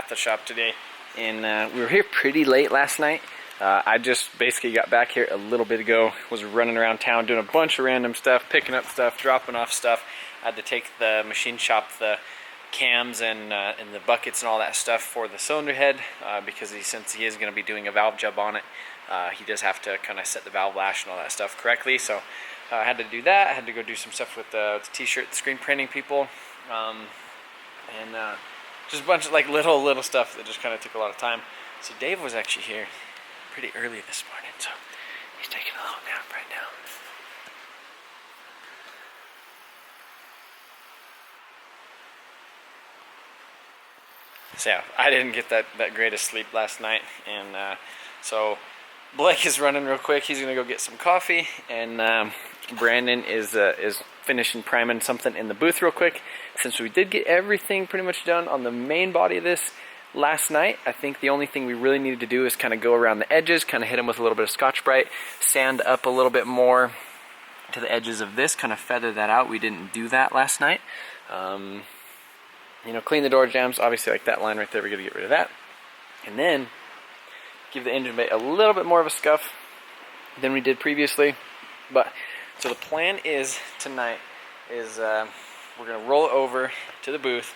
at the shop today, and we were here pretty late last night. I just basically got back here a little bit ago, was running around town doing a bunch of random stuff, picking up stuff, dropping off stuff. I had to take the machine shop the cams and the buckets and all that stuff for the cylinder head because since he is going to be doing a valve job on it, he does have to kind of set the valve lash and all that stuff correctly. So I had to do that. I had to go do some stuff with the t-shirt screen printing people, and just a bunch of like little stuff that just kind of took a lot of time. So Dave was actually here pretty early this morning, so he's taking a long nap right now. So yeah, I didn't get that greatest sleep last night, and so Blake is running real quick. He's gonna go get some coffee, and Brandon is finishing priming something in the booth real quick. Since we did get everything pretty much done on the main body of this last night, I think the only thing we really needed to do is kind of go around the edges, kind of hit them with a little bit of Scotch-Brite, sand up a little bit more to the edges of this, kind of feather that out. We didn't do that last night. You know, clean the door jambs, obviously like that line right there, we're going to get rid of that. And then give the engine bay a little bit more of a scuff than we did previously. But, so the plan is tonight is we're going to roll it over to the booth,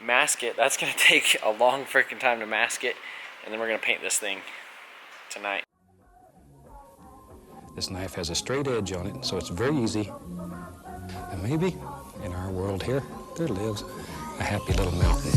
mask it. That's going to take a long freaking time to mask it. And then we're going to paint this thing tonight. This knife has a straight edge on it, so it's very easy. And maybe in our world here, there lives a happy little mountain.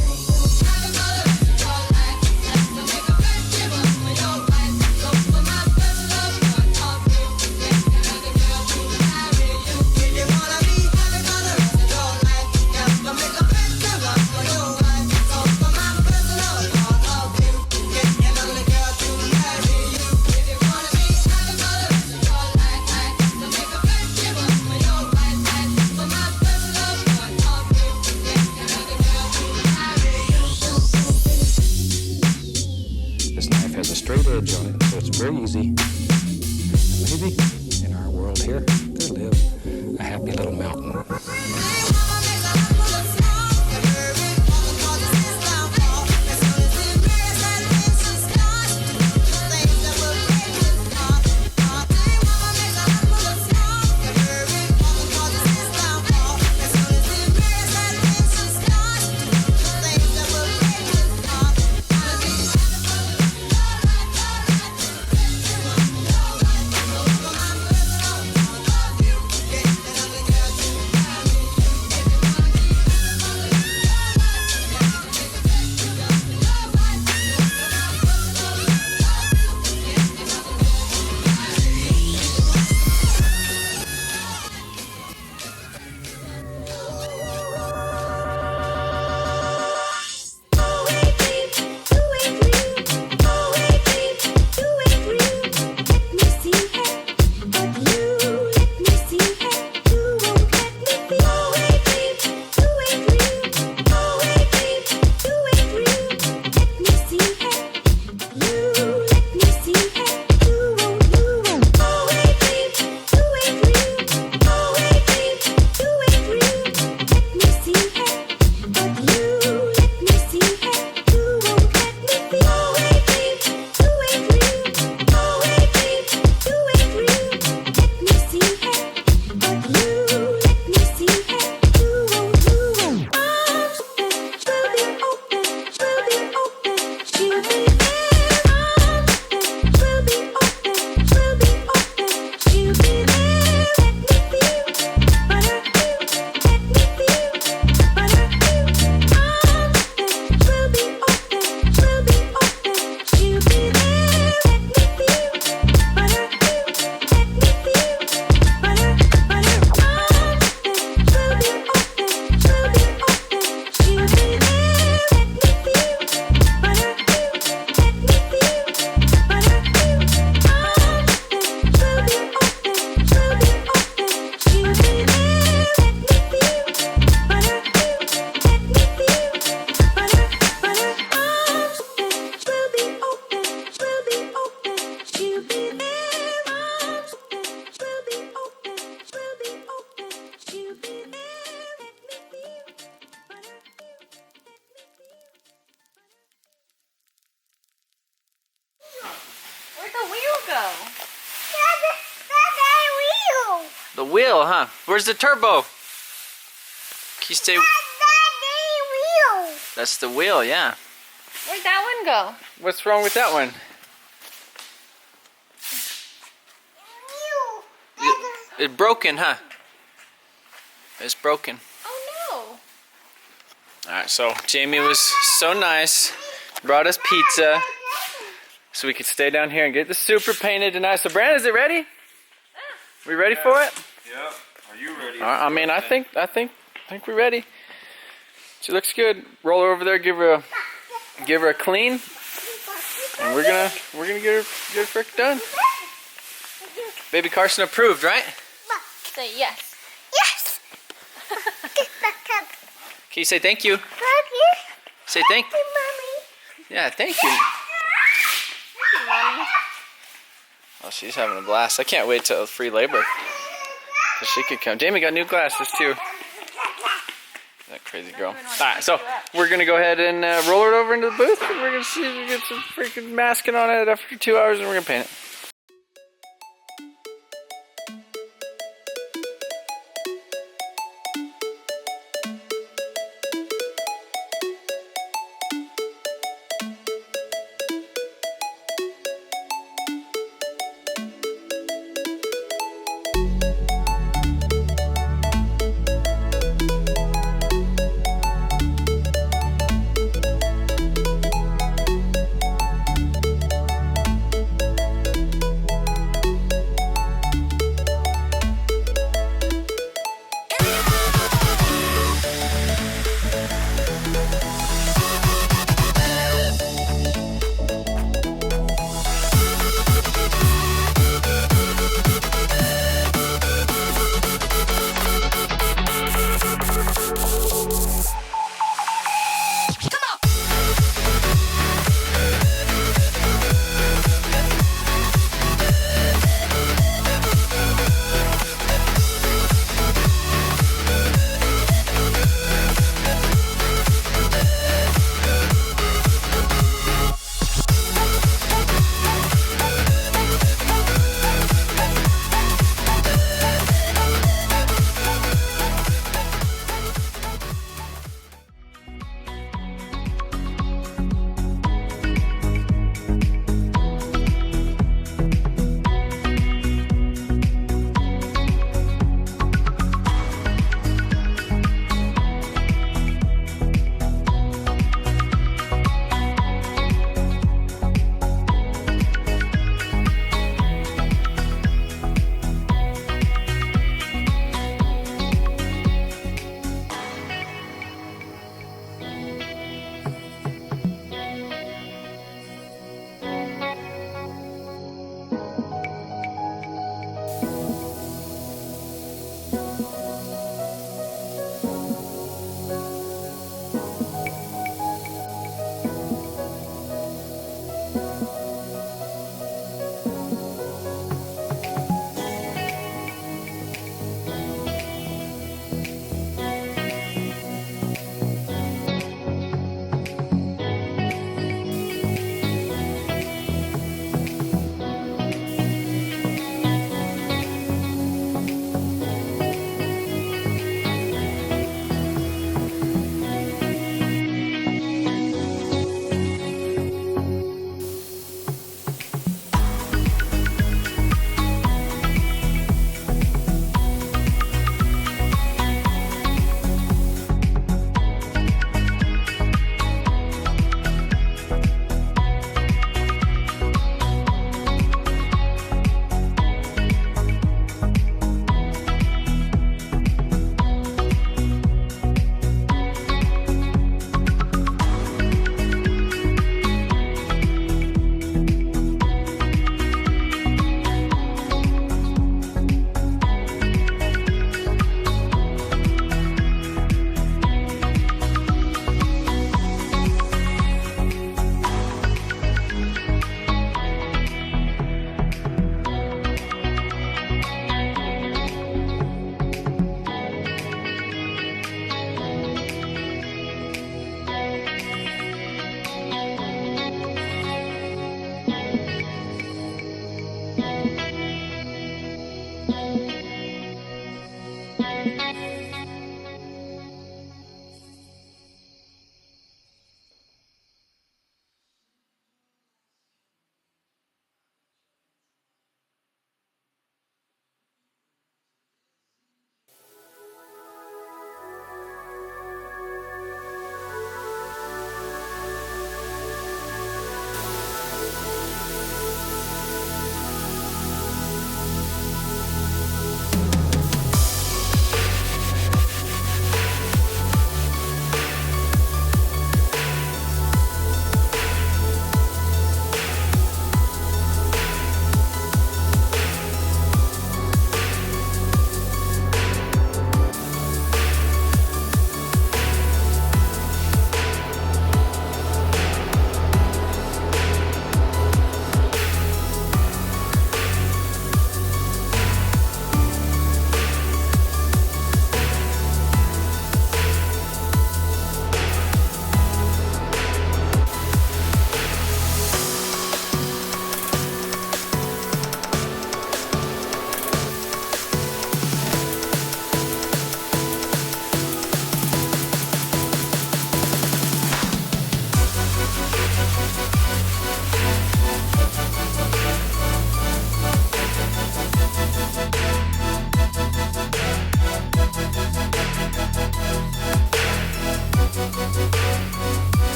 Straight edge on it, so it's very easy. And maybe in our world here, there lives a happy little mountain. wheel, huh? Where's the turbo? Can you stay? Wheel. That's the wheel, yeah. Where'd that one go? What's wrong with that one? It's broken, huh? It's broken. Oh Alright, so Jamie was so nice. Brought us pizza. So we could stay down here and get the super painted tonight. So Brandon, is it ready? We ready for it? Yep. Are you ready? I mean, I think we're ready. She looks good. Roll her over there, give her a clean, and we're gonna get her frick done. Baby Carson approved, right? Say yes. Yes. Can you say thank you? Thank you. Say thank you. Mommy. Yeah, thank you. Mommy. Oh, she's having a blast. I can't wait till free labor. So she could come. Jamie got new glasses too. That crazy girl. Alright, so we're gonna go ahead and roll it over into the booth, and we're gonna see if we get some freaking masking on it after 2 hours, and we're gonna paint it.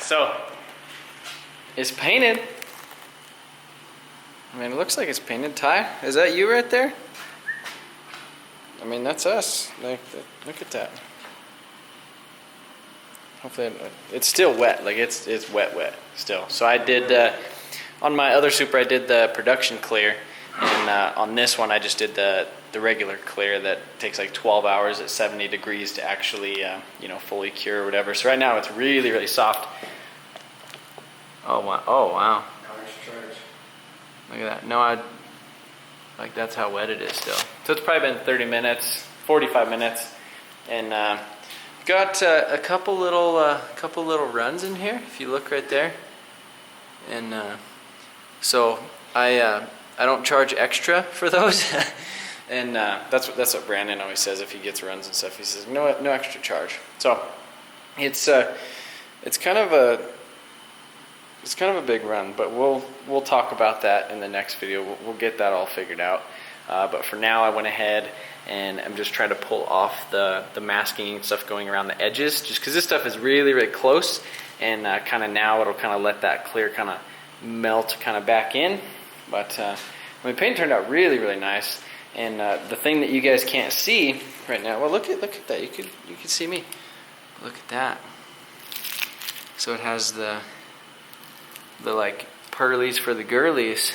so it's painted. I mean, it looks like it's painted. Ty, is that you right there? I mean, that's us. Like, look at that. Hopefully, it's still wet. Like it's wet still. So I did on my other super, I did the production clear, and on this one, I just did the regular clear that takes like 12 hours at 70 degrees to actually fully cure or whatever. So right now, it's really soft. Oh wow! Oh wow! Look at that. No, like that's how wet it is still. So it's probably been 30 minutes, 45 minutes, and got a couple little runs in here. If you look right there, and so I don't charge extra for those, and that's what Brandon always says if he gets runs and stuff. He says no extra charge. So it's kind of a big run, but we'll talk about that in the next video. We'll get that all figured out. But for now, I went ahead and I'm just trying to pull off the masking and stuff going around the edges, just because this stuff is really close, and kind of now it'll kind of let that clear kind of melt kind of back in. But I mean, paint turned out really nice, and the thing that you guys can't see right now. Well, look at that. You could see me. Look at that. So it has the like pearlies for the girlies,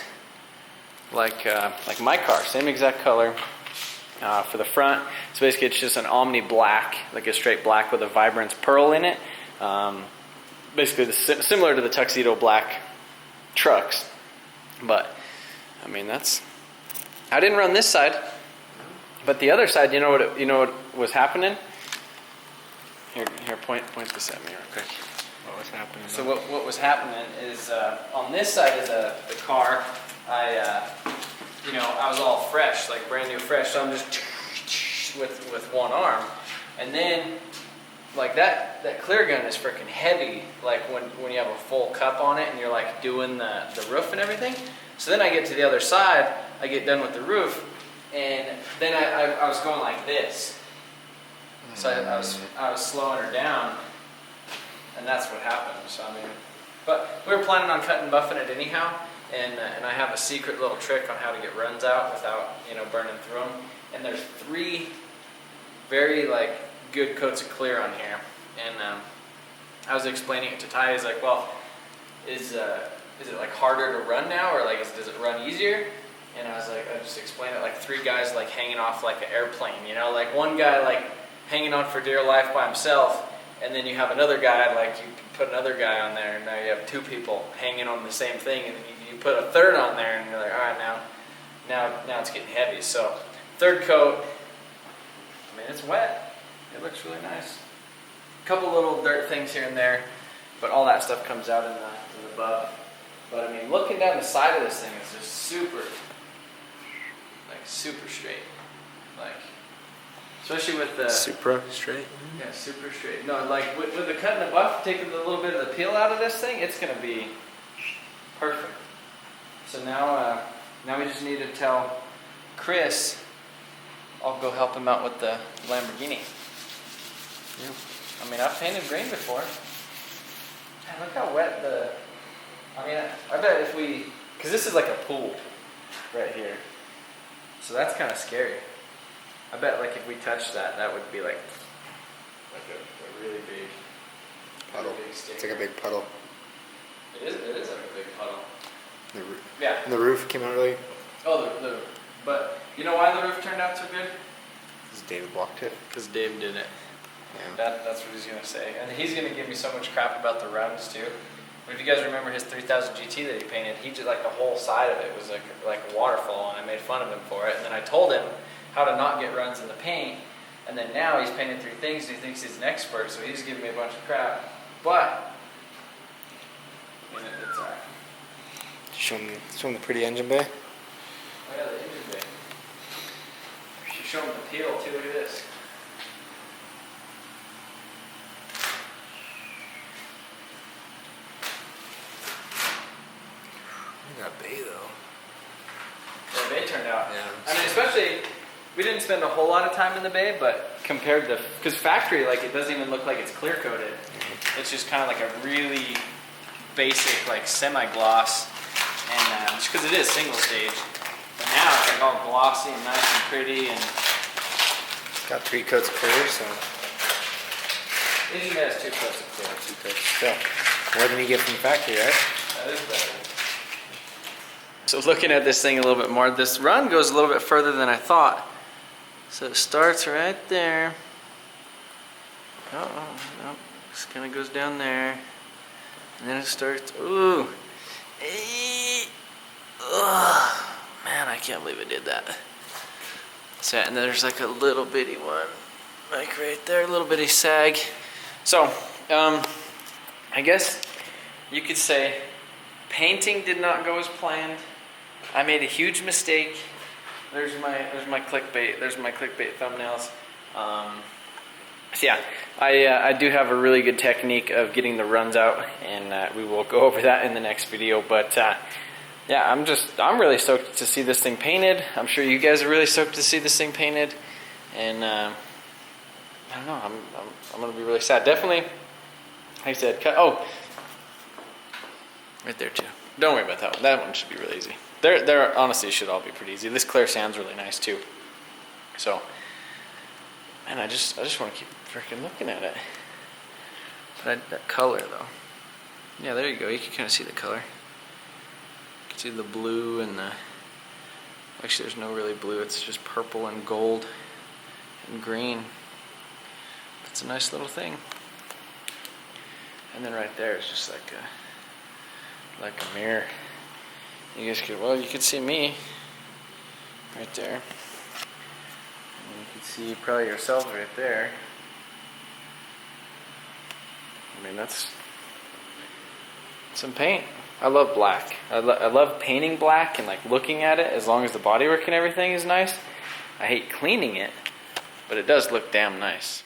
like my car, same exact color for the front. So basically it's just an Omni black, like a straight black with a Vibrance pearl in it. Basically similar to the tuxedo black trucks, but I mean I didn't run this side, but the other side, you know what was happening? Here, point this at me real quick. What was happening? So what was happening is on this side of the car, I was all fresh, like brand new fresh. So I'm just with one arm, and then like that clear gun is freaking heavy. Like when you have a full cup on it and you're like doing the roof and everything. So then I get to the other side, I get done with the roof, and then I was going like this. So I was slowing her down. And that's what happened. So I mean, but we were planning on cutting and buffing it anyhow, and I have a secret little trick on how to get runs out without burning through them. And there's 3 very like good coats of clear on here, and I was explaining it to Ty. He's like, well, is it like harder to run now, or like does it run easier? And I was like, I just explained it like 3 guys like hanging off like an airplane, like one guy like hanging on for dear life by himself. And then you have another guy, like you put another guy on there, and now you have 2 people hanging on the same thing, and then you put a third on there, and you're like, all right, now it's getting heavy. So 3rd coat, I mean, it's wet. It looks really nice. A couple little dirt things here and there, but all that stuff comes out in the buff. But I mean, looking down the side of this thing is just super straight, like. Especially with the Supra straight. Yeah, super straight. No, like with the cut and the buff, taking a little bit of the peel out of this thing, it's gonna be perfect. So now we just need to tell Chris. I'll go help him out with the Lamborghini. Yeah. I mean, I've painted green before. Man, look how wet I mean, I bet if because this is like a pool right here, so that's kind of scary. I bet like if we touched that would be like a really big Puddle. Really big It's like a big puddle. It is like a big puddle. Yeah. And the roof came out really. Oh, but you know why the roof turned out so good? Because David blocked it. Because Dave did it. Yeah. That's what he's gonna say, and he's gonna give me so much crap about the runs too. But if you guys remember his 3000 GT that he painted, he did like the whole side of it was like a waterfall, and I made fun of him for it. And then I told him how to not get runs in the paint, and then now he's painted 3 things and he thinks he's an expert, so he's giving me a bunch of crap. But it's alright. Show him the pretty engine bay. Oh yeah, the engine bay. You should show him the peel too. Look at this. Look at that bay though. The bay turned out. Yeah. I mean, especially, we didn't spend a whole lot of time in the bay, but compared to, because factory, like, it doesn't even look like it's clear coated. it's just kind of like a really basic, like semi-gloss, and just because it is single stage. But now it's like all glossy and nice and pretty, and It's got 3 coats of clear, so it usually has 2 coats of clear. 2 coats. Still, more than you get from the factory, right? That is better. So looking at this thing a little bit more, this run goes a little bit further than I thought. So it starts right there. Oh, no, just kind of goes down there. And then it starts, ooh. Ugh. Man, I can't believe I did that. So, and then there's like a little bitty one, like right there, a little bitty sag. So, I guess you could say painting did not go as planned. I made a huge mistake. There's my clickbait. There's my clickbait thumbnails. So yeah, I do have a really good technique of getting the runs out, and we will go over that in the next video. But yeah, I'm really stoked to see this thing painted. I'm sure you guys are really stoked to see this thing painted, and I don't know. I'm gonna be really sad. Definitely, like I said, oh, right there too. Don't worry about that one. That one should be really easy. They're honestly should all be pretty easy. This clear sand's really nice too. So, and I just want to keep freaking looking at it. But that color though. Yeah, there you go. You can kind of see the color. You can see the blue and the. Actually, there's no really blue. It's just purple and gold and green. It's a nice little thing. And then right there is just like a mirror. You guys could, well, you could see me right there. And you could see probably yourselves right there. I mean, that's some paint. I love black. I love painting black and like looking at it as long as the bodywork and everything is nice. I hate cleaning it, but it does look damn nice.